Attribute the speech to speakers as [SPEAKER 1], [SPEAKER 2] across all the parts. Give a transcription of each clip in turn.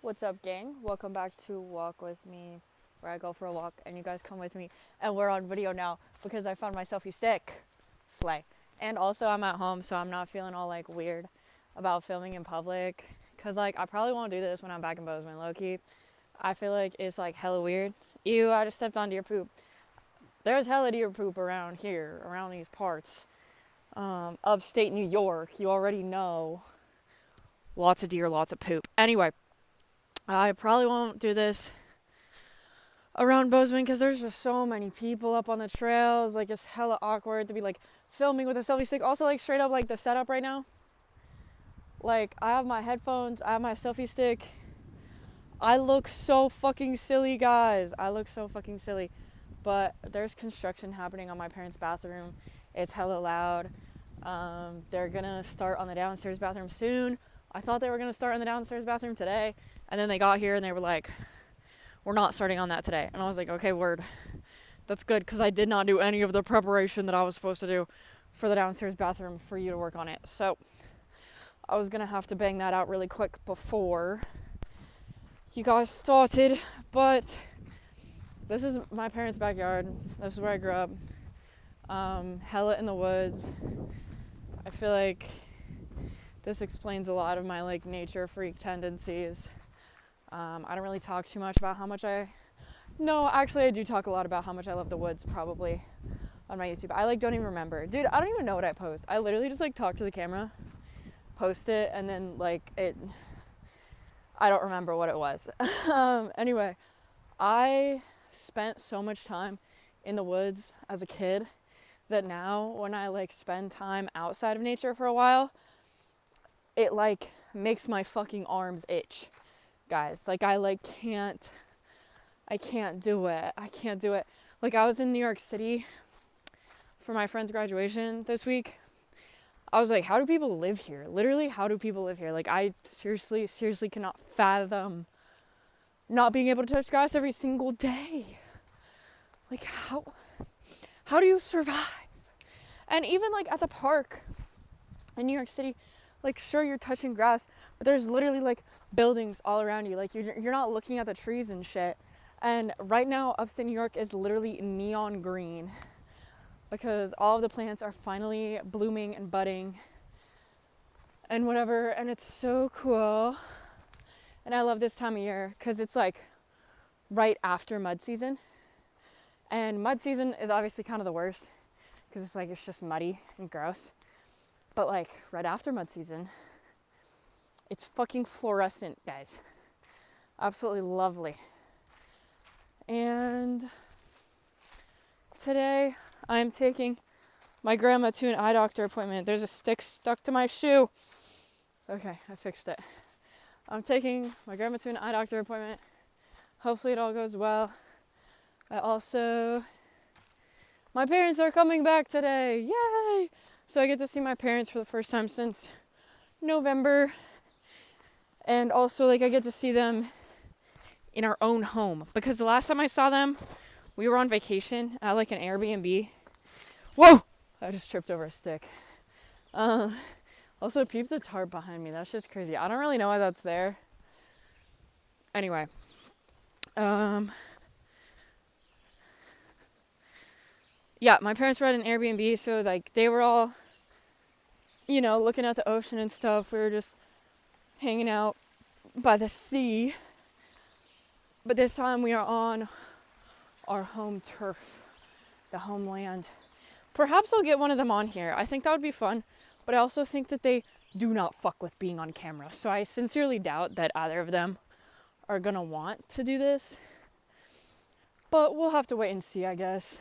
[SPEAKER 1] What's up, gang? Welcome back to Walk With Me, where I go for a walk and you guys come with me. And we're on video now because I found my selfie stick. Slay. And also, I'm at home, so I'm not feeling all like weird about filming in public. Because, like, I probably won't do this when I'm back in Bozeman, low key. I feel like it's like hella weird. Ew, I just stepped on deer poop. There's hella deer poop around here, around these parts. Upstate New York, you already know. Lots of deer, lots of poop. Anyway. I probably won't do this around Bozeman because there's just so many people up on the trails. Like, it's hella awkward to be like filming with a selfie stick. Also, like, straight up, like, the setup right now. Like, I have my headphones, I have my selfie stick. I look so fucking silly, guys. I look so fucking silly. But there's construction happening on my parents' bathroom. It's hella loud. They're gonna start on the downstairs bathroom soon. I thought they were gonna start in the downstairs bathroom today. And then they got here and they were like, we're not starting on that today. And I was like, okay, word. That's good because I did not do any of the preparation that I was supposed to do for the downstairs bathroom for you to work on it. So I was going to have to bang that out really quick before you guys started. But this is my parents' backyard. This is where I grew up. Hella in the woods. I feel like this explains a lot of my like nature freak tendencies. I don't really talk too much about how much No, actually, I do talk a lot about how much I love the woods, probably, on my YouTube. I, like, don't even remember. Dude, I don't even know what I post. I literally just, like, talk to the camera, post it, and then, like, I don't remember what it was. Anyway, I spent so much time in the woods as a kid that now, when I, like, spend time outside of nature for a while, it, like, makes my fucking arms itch. Guys, like, I can't do it. I can't do it. Like, I was in New York City for my friend's graduation this week. I was like, how do people live here? Literally, how do people live here? Like, I seriously cannot fathom not being able to touch grass every single day. Like, how do you survive? And even, like, at the park in New York City, like, sure, you're touching grass, but there's literally, like, buildings all around you. Like, you're not looking at the trees and shit. And right now, upstate New York is literally neon green because all of the plants are finally blooming and budding and whatever. And it's so cool. And I love this time of year because it's, like, right after mud season. And mud season is obviously kind of the worst because it's, like, it's just muddy and gross. But, like, right after mud season, it's fucking fluorescent, guys. Absolutely lovely. And today, I'm taking my grandma to an eye doctor appointment. There's a stick stuck to my shoe. Okay, I fixed it. I'm taking my grandma to an eye doctor appointment. Hopefully it all goes well. My parents are coming back today. Yay! So I get to see my parents for the first time since November. And also, like, I get to see them in our own home. Because the last time I saw them, we were on vacation at, like, an Airbnb. Whoa! I just tripped over a stick. Also, peep the tarp behind me. That's just crazy. I don't really know why that's there. Anyway. Yeah, my parents were at an Airbnb, so, like, they were all, you know, looking at the ocean and stuff. We were just hanging out by the sea. But this time we are on our home turf, the homeland. Perhaps I'll get one of them on here. I think that would be fun. But I also think that they do not fuck with being on camera. So I sincerely doubt that either of them are going to want to do this. But we'll have to wait and see, I guess.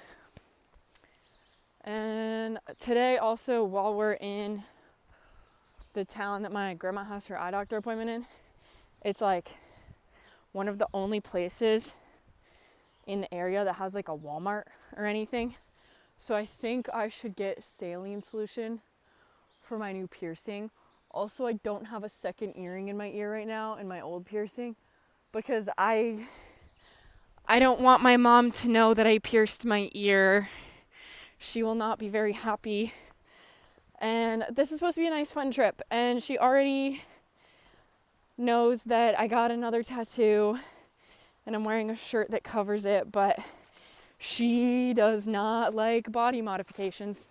[SPEAKER 1] And today also, while we're in the town that my grandma has her eye doctor appointment in, it's like one of the only places in the area that has like a Walmart or anything. So I think I should get saline solution for my new piercing. Also, I don't have a second earring in my ear right now in my old piercing because I don't want my mom to know that I pierced my ear. She will not be very happy. And this is supposed to be a nice fun trip. And she already knows that I got another tattoo and I'm wearing a shirt that covers it, but she does not like body modifications,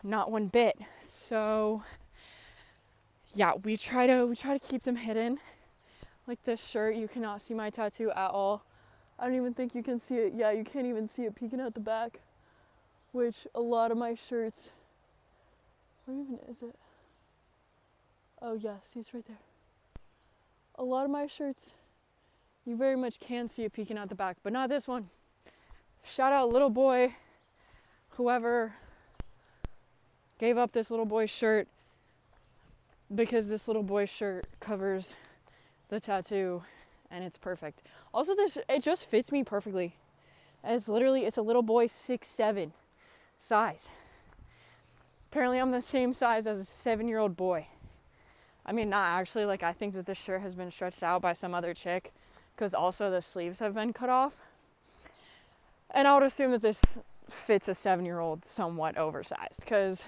[SPEAKER 1] not one bit. So yeah, we try to keep them hidden. Like this shirt, you cannot see my tattoo at all. I don't even think you can see it. Yeah, you can't even see it peeking out the back, which a lot of my shirts, where even is it? Oh yeah, see, it's right there. A lot of my shirts, you very much can see it peeking out the back, but not this one. Shout out little boy, whoever gave up this little boy's shirt, because this little boy's shirt covers the tattoo and it's perfect. Also, it just fits me perfectly. It's a little boy 6'7" size. Apparently I'm the same size as a 7-year-old boy. I mean, not actually, like I think that this shirt has been stretched out by some other chick, because also the sleeves have been cut off. And I would assume that this fits a 7-year-old somewhat oversized, because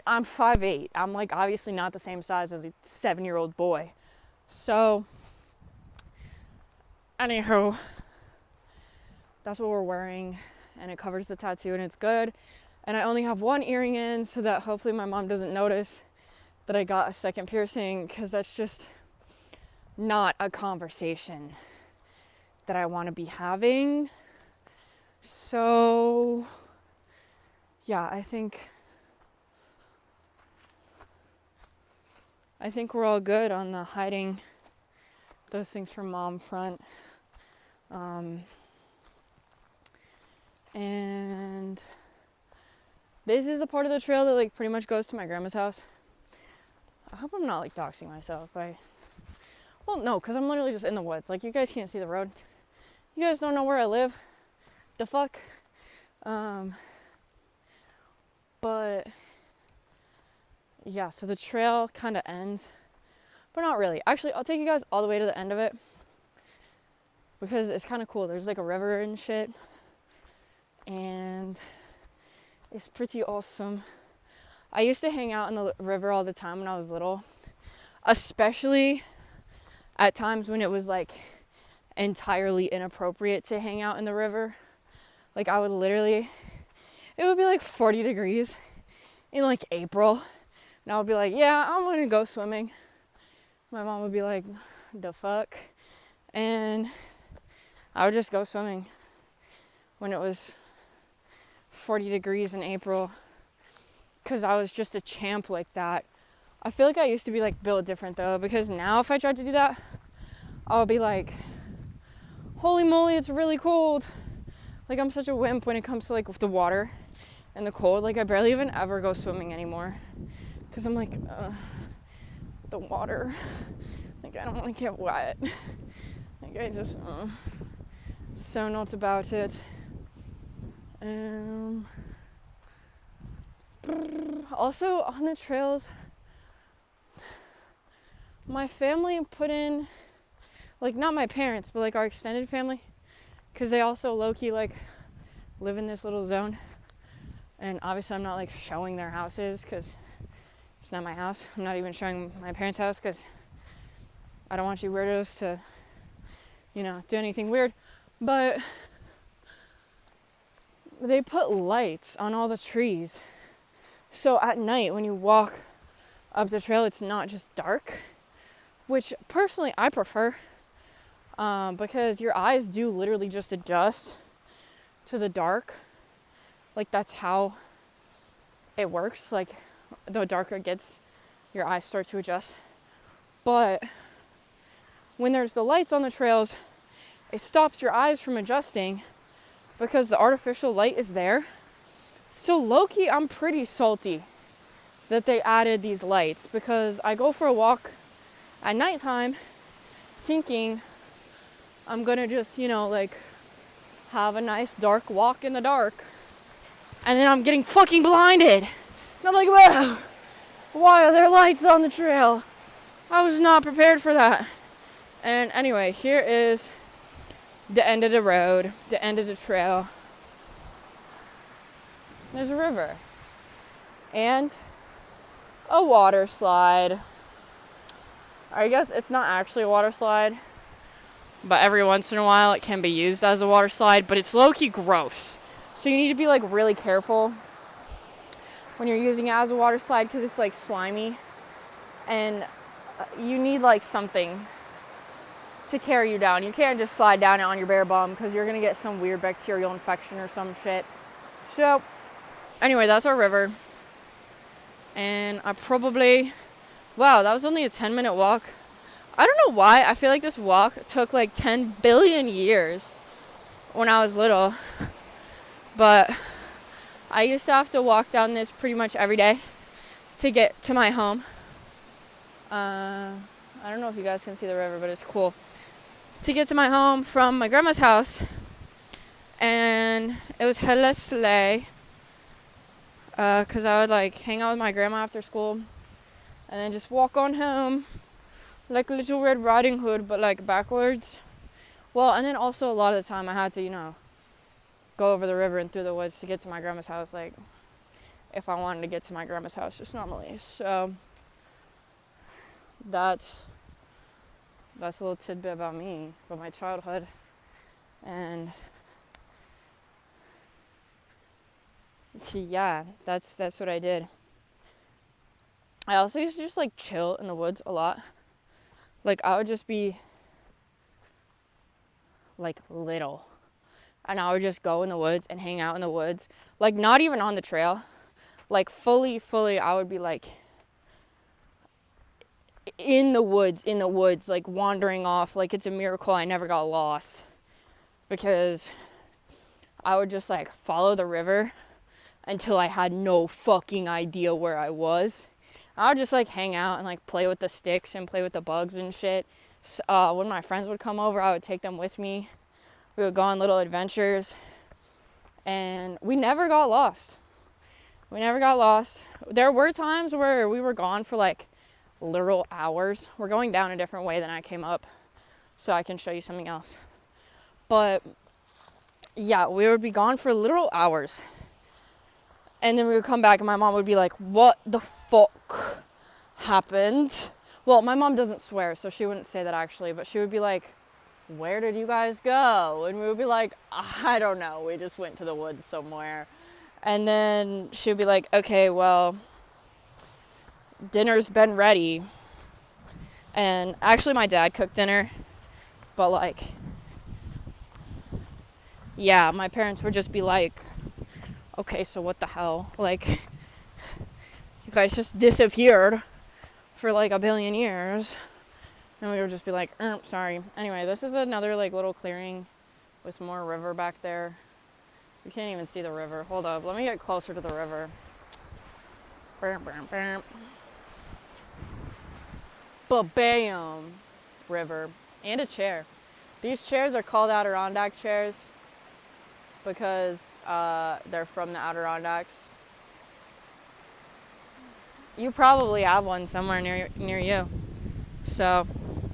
[SPEAKER 1] I'm 5'8". I'm like obviously not the same size as a 7-year-old boy. So, anywho, that's what we're wearing, and it covers the tattoo and it's good. And I only have one earring in so that hopefully my mom doesn't notice that I got a second piercing, because that's just not a conversation that I want to be having. So yeah, I think we're all good on the hiding those things from mom front. And this is the part of the trail that like pretty much goes to my grandma's house. I hope I'm not like doxing myself well, no, because I'm literally just in the woods. Like, you guys can't see the road. You guys don't know where I live. The fuck? But yeah, so the trail kind of ends, but not really. Actually, I'll take you guys all the way to the end of it, because it's kind of cool. There's like a river and shit, and it's pretty awesome. I used to hang out in the river all the time when I was little, especially at times when it was like entirely inappropriate to hang out in the river. Like I would literally, it would be like 40 degrees in like April, and I would be like, yeah, I'm gonna go swimming. My mom would be like, the fuck? And I would just go swimming when it was 40 degrees in April, because I was just a champ like that. I feel like I used to be like built different though, because now if I tried to do that, I would be like, holy moly, it's really cold. Like, I'm such a wimp when it comes to like the water and the cold. Like, I barely even ever go swimming anymore, because I'm like, the water, like I don't want to get wet. Like, I just so not about it. Also on the trails, my family put in, like, not my parents, but like our extended family, because they also low-key like live in this little zone. And obviously I'm not like showing their houses, because it's not my house. I'm not even showing my parents' house, because I don't want you weirdos to, do anything weird. But they put lights on all the trees, so at night when you walk up the trail, it's not just dark, which personally I prefer, because your eyes do literally just adjust to the dark. Like, that's how it works. Like, the darker it gets, your eyes start to adjust. But when there's the lights on the trails, it stops your eyes from adjusting, because the artificial light is there. So low-key, I'm pretty salty that they added these lights, because I go for a walk at nighttime thinking I'm gonna just, like, have a nice dark walk in the dark, and then I'm getting fucking blinded. And I'm like, whoa, why are there lights on the trail? I was not prepared for that. And anyway, here is the end of the road, the end of the trail. There's a river and a water slide. I guess it's not actually a water slide, but every once in a while it can be used as a water slide, but it's low-key gross. So you need to be like really careful when you're using it as a water slide because it's like slimy, and you need like something to carry you down. You can't just slide down it on your bare bum because you're gonna get some weird bacterial infection or some shit. So anyway, that's our river. And wow, that was only a 10-minute walk. I don't know why. I feel like this walk took like 10 billion years when I was little. But I used to have to walk down this pretty much every day to get to my home. I don't know if you guys can see the river, but it's cool. To get to my home from my grandma's house. And it was hella slay. Because I would like hang out with my grandma after school. And then just walk on home. Like Little Red Riding Hood, but like backwards. Well, and then also a lot of the time I had to, go over the river and through the woods to get to my grandma's house. Like, if I wanted to get to my grandma's house just normally. So, that's a little tidbit about me, about my childhood. And yeah, that's what I did. I also used to just like chill in the woods a lot. Like I would just be like little, and I would just go in the woods and hang out in the woods, like not even on the trail, like fully I would be like in the woods, like wandering off. Like it's a miracle I never got lost, because I would just like follow the river until I had no fucking idea where I was. I would just like hang out and like play with the sticks and play with the bugs and shit. When my friends would come over, I would take them with me. We would go on little adventures, and we never got lost. There were times where we were gone for like literal hours. We're going down a different way than I came up, so I can show you something else. But yeah, we would be gone for literal hours. And then we would come back and my mom would be like, what the fuck happened? Well, my mom doesn't swear, so she wouldn't say that actually, but she would be like, where did you guys go? And we would be like, I don't know. We just went to the woods somewhere. And then she would be like, okay, well, dinner's been ready. And actually my dad cooked dinner, but like, yeah, my parents would just be like, okay, so what the hell? Like, you guys just disappeared for like a billion years. And we would just be like, sorry. Anyway, this is another like little clearing with more river back there. You can't even see the river. Hold up, let me get closer to the river. Ba-bam! River. And a chair. These chairs are called Adirondack chairs because they're from the Adirondacks. You probably have one somewhere near you. So,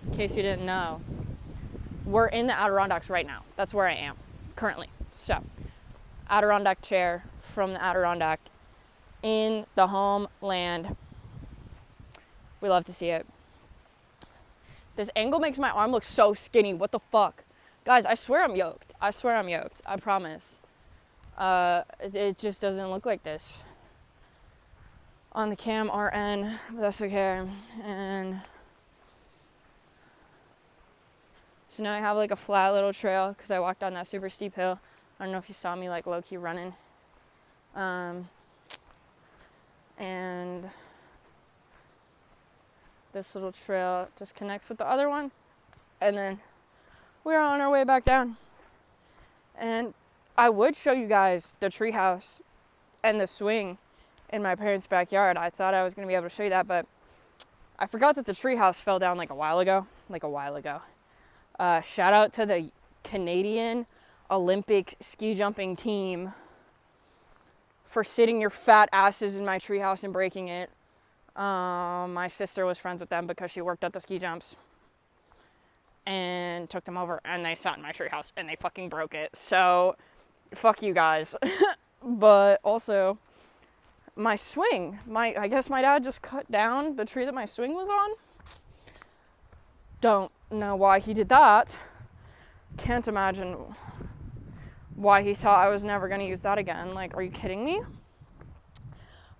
[SPEAKER 1] in case you didn't know, we're in the Adirondacks right now. That's where I am currently. So, Adirondack chair from the Adirondack in the homeland. We love to see it. This angle makes my arm look so skinny. What the fuck? Guys, I swear I'm yoked. I promise. It just doesn't look like this on the cam RN, but that's okay. And so now I have like a flat little trail because I walked down that super steep hill. I don't know if you saw me like low-key running. And this little trail just connects with the other one. And then we're on our way back down. And I would show you guys the treehouse and the swing in my parents' backyard. I thought I was going to be able to show you that, but I forgot that the treehouse fell down like a while ago. Shout out to the Canadian Olympic ski jumping team for sitting your fat asses in my treehouse and breaking it. My sister was friends with them because she worked at the ski jumps and took them over, and they sat in my treehouse and they fucking broke it. So, fuck you guys. But also, my swing. I guess my dad just cut down the tree that my swing was on. Don't know why he did that. Can't imagine why he thought I was never going to use that again. Like, are you kidding me?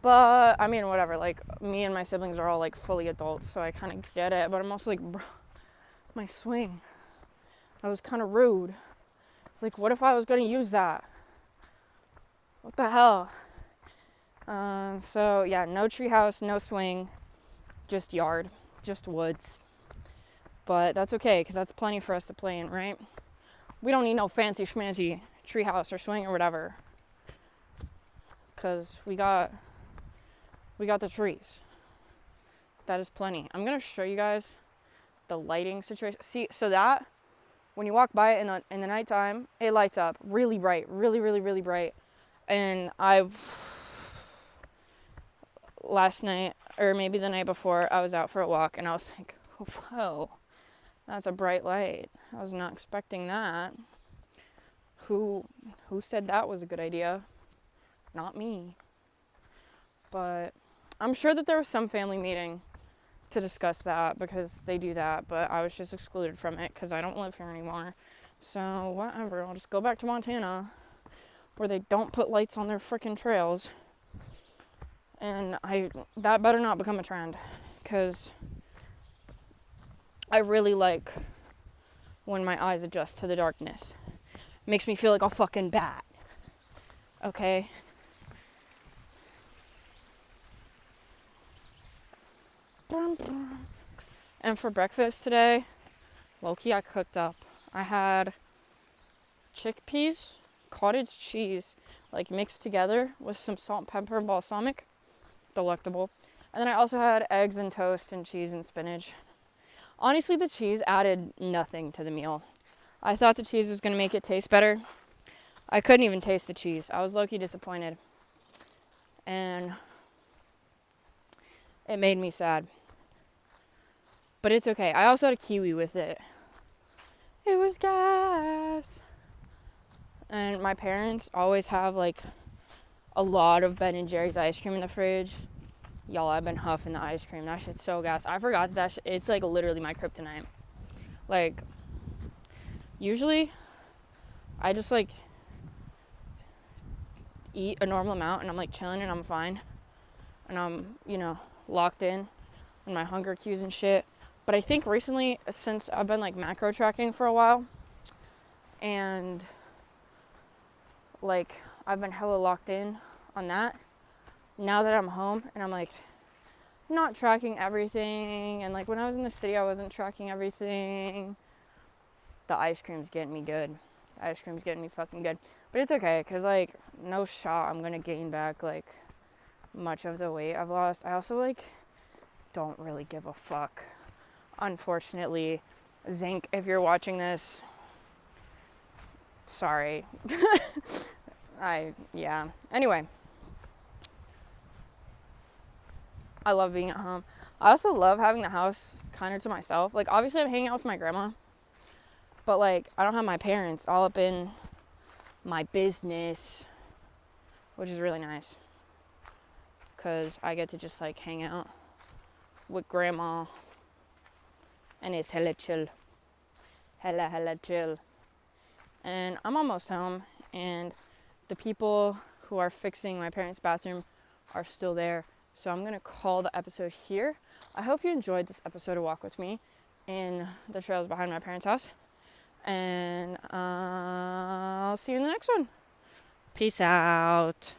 [SPEAKER 1] But, I mean, whatever. Like, me and my siblings are all, like, fully adults, so I kind of get it. But I'm also like, bro, my swing. That was kind of rude. Like, what if I was going to use that? What the hell? So, yeah, no treehouse, no swing, just yard, just woods. But that's okay, because that's plenty for us to play in, right? We don't need no fancy schmancy treehouse or swing or whatever, because we got the trees. That is plenty. I'm going to show you guys the lighting situation. See, so that, when you walk by it in the nighttime, it lights up really bright, really, really, really bright. And last night, or maybe the night before, I was out for a walk, and I was like, whoa, that's a bright light. I was not expecting that. Who said that was a good idea? Not me. But I'm sure that there was some family meeting to discuss that, because they do that, but I was just excluded from it because I don't live here anymore. So whatever, I'll just go back to Montana where they don't put lights on their freaking trails. And that better not become a trend, because I really like when my eyes adjust to the darkness. It makes me feel like a fucking bat. Okay? And for breakfast today, low-key, I cooked up. I had chickpeas, cottage cheese, like mixed together with some salt and pepper and balsamic. Delectable. And then I also had eggs and toast and cheese and spinach. Honestly, the cheese added nothing to the meal. I thought the cheese was going to make it taste better. I couldn't even taste the cheese. I was low-key disappointed. And it made me sad. But it's okay. I also had a kiwi with it. It was gas. And my parents always have, like, a lot of Ben & Jerry's ice cream in the fridge. Y'all, I've been huffing the ice cream. That shit's so gas. I forgot that it's, like, literally my kryptonite. Like, usually, I just, like, eat a normal amount, and I'm, like, chilling, and I'm fine. And I'm, locked in on my hunger cues and shit. But I think recently, since I've been, like, macro tracking for a while, and, like, I've been hella locked in on that. Now that I'm home, and I'm, like, not tracking everything, and, like, when I was in the city, I wasn't tracking everything. The ice cream's getting me good. The ice cream's getting me fucking good. But it's okay, because, like, no shot I'm going to gain back, like, much of the weight I've lost. I also, like, don't really give a fuck. Unfortunately, Zinc, if you're watching this, sorry. Anyway, I love being at home. I also love having the house kind of to myself. Like, obviously I'm hanging out with my grandma, but, like, I don't have my parents all up in my business, which is really nice, because I get to just, like, hang out with grandma, and it's hella chill. Hella chill. And I'm almost home, and the people who are fixing my parents' bathroom are still there. So I'm going to call the episode here. I hope you enjoyed this episode of Walk With Me in the trails behind my parents' house. And I'll see you in the next one. Peace out.